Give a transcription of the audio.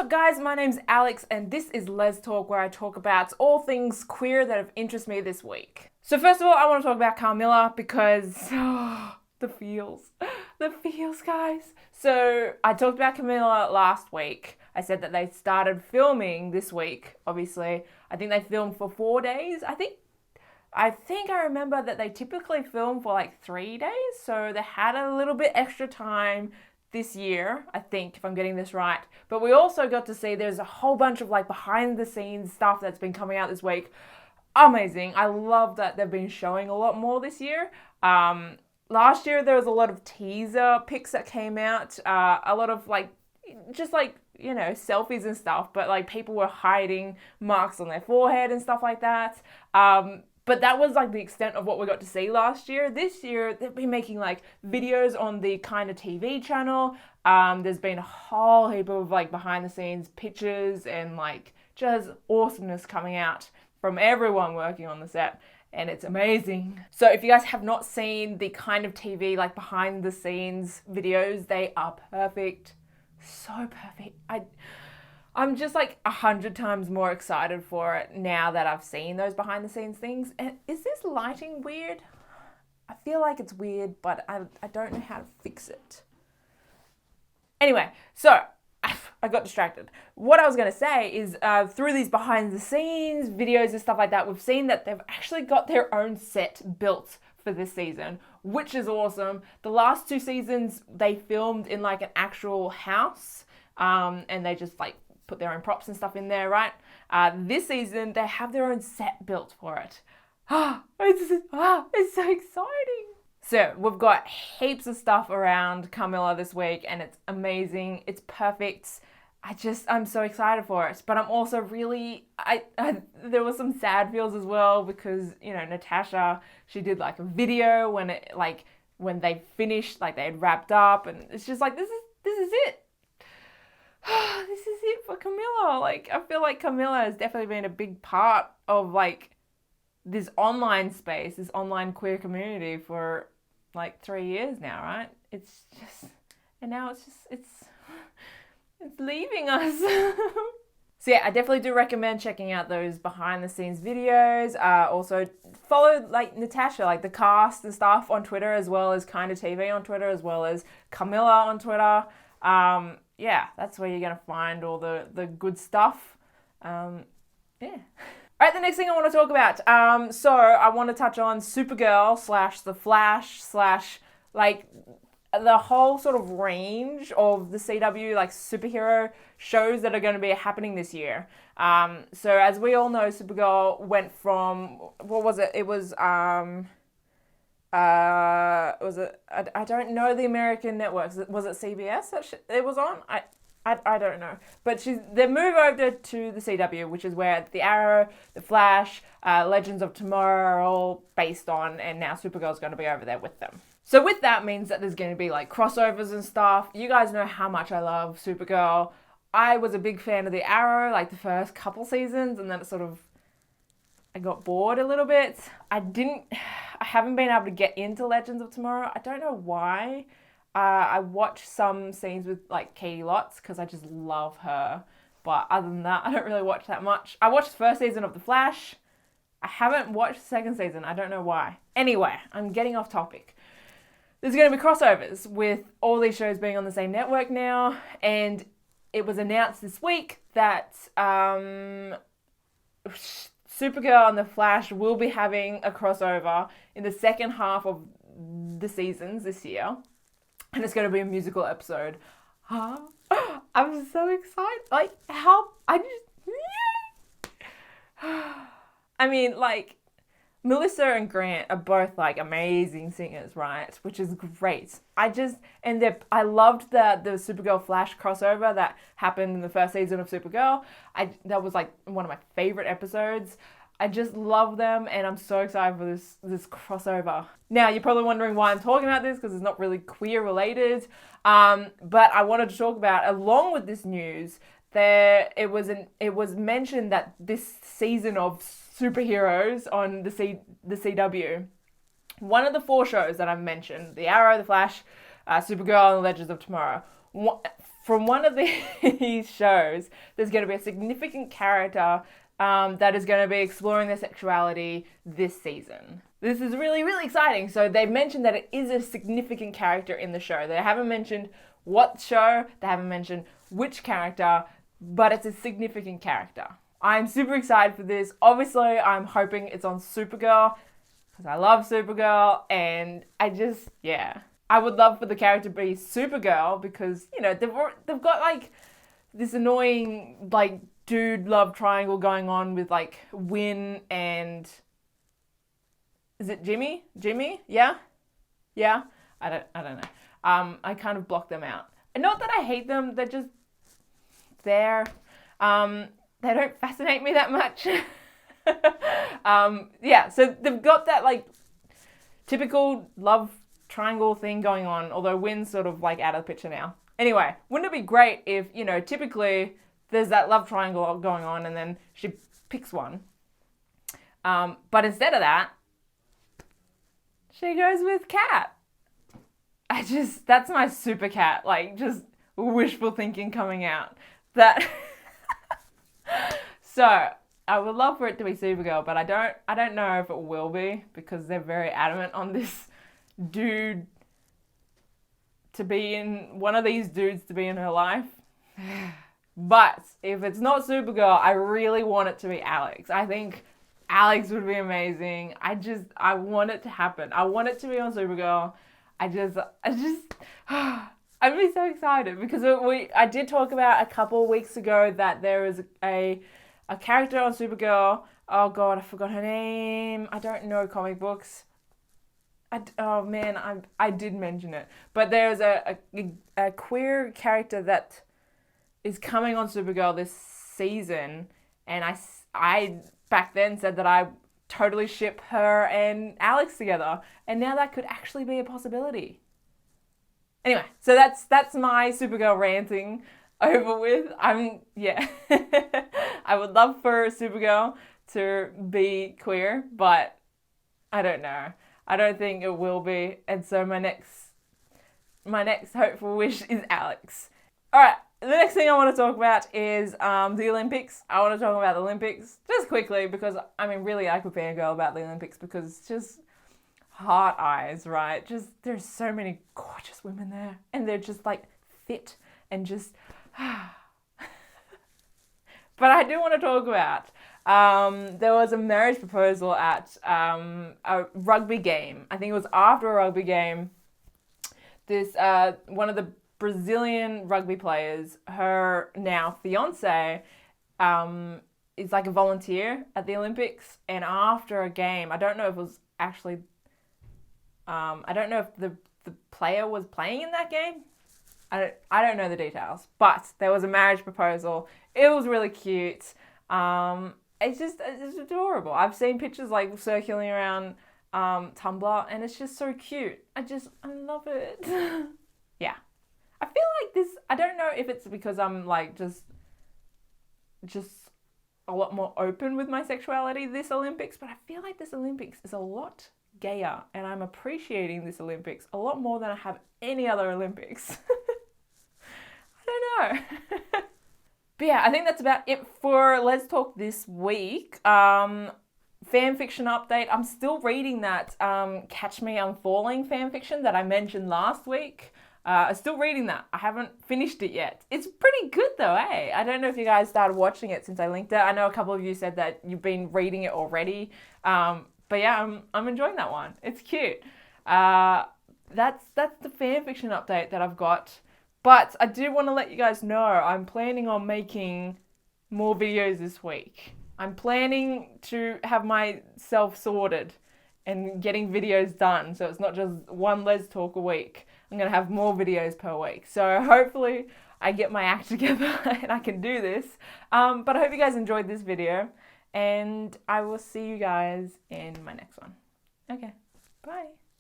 up guys, my name's Alex and this is Let's Talk, where I talk about all things queer that have interested me this week. So first of all, I want to talk about Carmilla because the feels guys. So I talked about Carmilla last week. I said that they started filming this week, obviously. I think they filmed for 4 days. I think I remember that they typically film for like 3 days, so they had a little bit extra time this year, I think, if I'm getting this right. But we also got to see there's a whole bunch of like behind the scenes stuff that's been coming out this week. Amazing. I love that they've been showing a lot more this year. Last year there was a lot of teaser pics that came out, a lot of like, just like, you know, selfies and stuff, but like people were hiding marks on their forehead and stuff like that. But that was like the extent of what we got to see last year. This year, they've been making like videos on the Kinda TV channel. There's been a whole heap of like behind the scenes pictures and like just awesomeness coming out from everyone working on the set. And it's amazing. So if you guys have not seen the Kind of TV like behind the scenes videos, they are perfect. So perfect. I'm just like 100 times more excited for it now that I've seen those behind the scenes things. And is this lighting weird? I feel like it's weird, but I don't know how to fix it. Anyway, so I got distracted. What I was going to say is through these behind the scenes videos and stuff like that, we've seen that they've actually got their own set built for this season, which is awesome. The last 2 seasons, they filmed in like an actual house and they just like put their own props and stuff in there, right? This season, they have their own set built for it. It's so exciting. So we've got heaps of stuff around Carmilla this week and it's amazing. It's perfect. I'm so excited for it. But I'm also really, there was some sad feels as well because, you know, Natasha, she did like a video when they finished, like they had wrapped up, and it's just like, this is it. This is it for Carmilla. Like, I feel like Carmilla has definitely been a big part of like this online space, this online queer community for like 3 years now, right? It's just, and now it's leaving us. So yeah, I definitely do recommend checking out those behind the scenes videos. Also follow like Natasha, like the cast and stuff on Twitter, as well as Kinda TV on Twitter, as well as Carmilla on Twitter. Yeah, that's where you're going to find all the good stuff. Yeah. All right, the next thing I want to talk about. So I want to touch on Supergirl / The Flash / like the whole sort of range of the CW like superhero shows that are going to be happening this year. So as we all know, Supergirl went from, what was it? It was I don't know the American networks. Was it CBS that it was on? I don't know. But they move over to the CW, which is where the Arrow, the Flash, Legends of Tomorrow are all based on, and now Supergirl's going to be over there with them. So with that means that there's going to be like crossovers and stuff. You guys know how much I love Supergirl. I was a big fan of the Arrow, like the first couple seasons, and then I got bored a little bit. I haven't been able to get into Legends of Tomorrow. I don't know why. I watched some scenes with like Katie Lotz because I just love her. But other than that, I don't really watch that much. I watched the first season of The Flash. I haven't watched the second season. I don't know why. Anyway, I'm getting off topic. There's going to be crossovers with all these shows being on the same network now. And it was announced this week that Supergirl and The Flash will be having a crossover in the second half of the seasons this year. And it's going to be a musical episode. I'm so excited. Like, I mean, like, Melissa and Grant are both, like, amazing singers, right? Which is great. I loved the Supergirl Flash crossover that happened in the first season of Supergirl. That was, like, one of my favorite episodes. I just love them, and I'm so excited for this crossover. Now, you're probably wondering why I'm talking about this, because it's not really queer related. But I wanted to talk about, along with this news, it was mentioned that this season of superheroes on the CW, one of the 4 shows that I've mentioned, The Arrow, The Flash, Supergirl, and Legends of Tomorrow, from one of these shows, there's going to be a significant character that is going to be exploring their sexuality this season. This is really, really exciting. So they've mentioned that it is a significant character in the show. They haven't mentioned what show, they haven't mentioned which character, but it's a significant character. I'm super excited for this. Obviously, I'm hoping it's on Supergirl because I love Supergirl, and I would love for the character to be Supergirl because, you know, they've got like this annoying like dude love triangle going on with like Win and is it Jimmy? Yeah? I don't know. I kind of block them out. And not that I hate them, they're just there. They don't fascinate me that much. So they've got that like typical love triangle thing going on, although Win's sort of like out of the picture now. Anyway, wouldn't it be great if, you know, typically there's that love triangle going on and then she picks one. But instead of that, she goes with Cat. That's my super cat, like just wishful thinking coming out. That So I would love for it to be Supergirl, but I don't know if it will be because they're very adamant on this dude to be in one of these dudes to be in her life. But if it's not Supergirl, I really want it to be Alex. I think Alex would be amazing. I want it to happen. I want it to be on Supergirl. I'd be so excited because I did talk about a couple of weeks ago that there is a character on Supergirl. Oh God, I forgot her name. I don't know comic books. I did mention it. But there's a queer character that is coming on Supergirl this season, and I back then said that I totally ship her and Alex together, and now that could actually be a possibility. Anyway, so that's my Supergirl ranting over with. I would love for Supergirl to be queer, but I don't know. I don't think it will be, and so my next hopeful wish is Alex. All right, the next thing I want to talk about is the Olympics. I want to talk about the Olympics just quickly because, I mean, really I could fangirl about the Olympics because it's just heart eyes, right? Just there's so many gorgeous women there, and they're just like fit and just. But I do want to talk about there was a marriage proposal at a rugby game. I think it was after a rugby game. This one of the Brazilian rugby players, her now fiance, is like a volunteer at the Olympics, and after a game, I don't know if it was actually, I don't know if the player was playing in that game. I don't know the details, but there was a marriage proposal. It was really cute. It's adorable. I've seen pictures like circulating around Tumblr, and it's just so cute. I love it. Yeah. I feel like this, I don't know if it's because I'm like just a lot more open with my sexuality this Olympics, but I feel like this Olympics is a lot gayer, and I'm appreciating this Olympics a lot more than I have any other Olympics. I don't know. But yeah, I think that's about it for Let's Talk this week. Fan fiction update. I'm still reading that Catch Me I'm Falling fan fiction that I mentioned last week. I'm still reading that. I haven't finished it yet. It's pretty good though, eh? I don't know if you guys started watching it since I linked it. I know a couple of you said that you've been reading it already. But yeah, I'm enjoying that one. It's cute. That's the fan fiction update that I've got. But I do want to let you guys know I'm planning on making more videos this week. I'm planning to have myself sorted and getting videos done, so it's not just one Let's Talk a week. I'm going to have more videos per week. So hopefully I get my act together and I can do this. But I hope you guys enjoyed this video, and I will see you guys in my next one. Okay, bye.